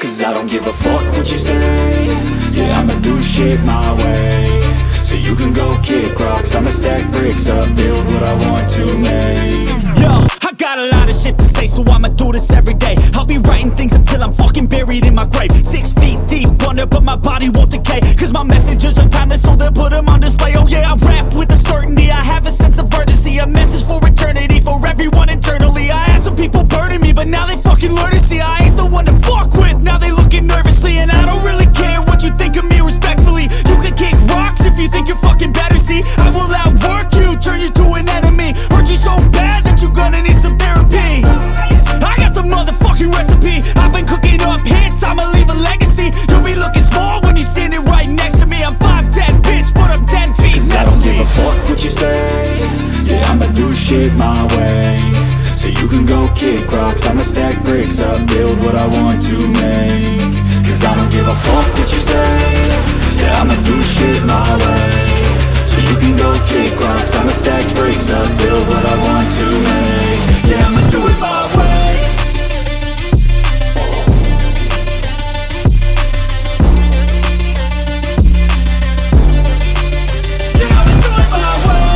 Cause I don't give a fuck what you say. Yeah, I'ma do shit my way. So you can go kick rocks, I'ma stack bricks up, build what I want to make. Yo, I got a lot of shit to say, so I'ma do this every day. I'll be writing things until I'm fucking buried in my grave. 6 feet deep under, but my body won't decay. Cause my messages are timeless, so they'll put them on display. Oh yeah, I rap with a certainty, I have a sense of urgency. A message for eternity, for everyone internally. I had some people burning me, but now they fucking learn to see I ain't the one to fuck with, now they looking nervously. And I don't really care what you think of me, respectfully. You can kick rocks if you think you're fucking better, see. I will outwork you, turn you to an enemy. Hurt you so bad that you're gonna need some therapy. I got the motherfucking recipe. I've been cooking up hits, I'ma leave a legacy. You'll be looking small when you're standing right next to me. I'm 5'10", bitch, but I'm 10 feet next to me. I don't give a fuck what you say. Yeah, I'ma do shit my way. So you can go kick rocks, I'ma stack bricks up, build what I want to make. Cause I don't give a fuck what you say. Yeah, I'ma do shit my way. So you can go kick rocks, I'ma stack bricks up, build what I want to make. Yeah, I'ma do it my way. Yeah, I'ma do it my way.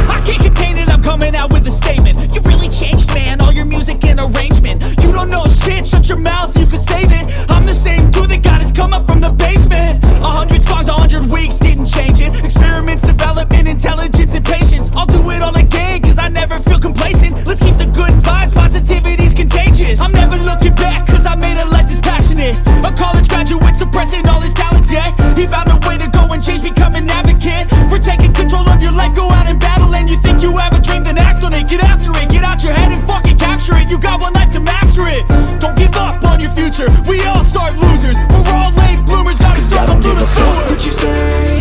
I can't contain it, I'm coming out with a statement. You really changed, man, all your music and arrangement. You don't know shit, shut your mouth, you can save it. I'm the same dude that got his come up from the basement. 100 songs, 100 weeks, didn't change it. Experiments, development, intelligence, and patience. I'll do it all again, cause I never feel complacent. Let's keep the good vibes, positivity's contagious. I'm never looking back, cause I made a life that's passionate. A college graduate suppressing all his talents, yeah. He found a way to go and change, become an advocate. For taking control of your life, go out and battle. And you think you have a dream, then act on it. Get after it, get out your head and fucking capture it. You got one life to master it. Don't give up on your future, we all start losers. We're all late bloomers, gotta struggle through the sewer. What you say?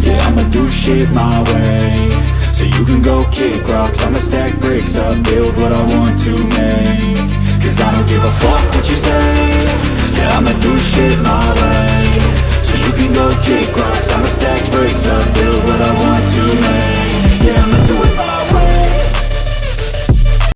Yeah, I'ma do shit my way. So you can go kick rocks, I'ma stack bricks up, build what I want to make. Cause I don't give a fuck what you say. Yeah, I'ma do shit my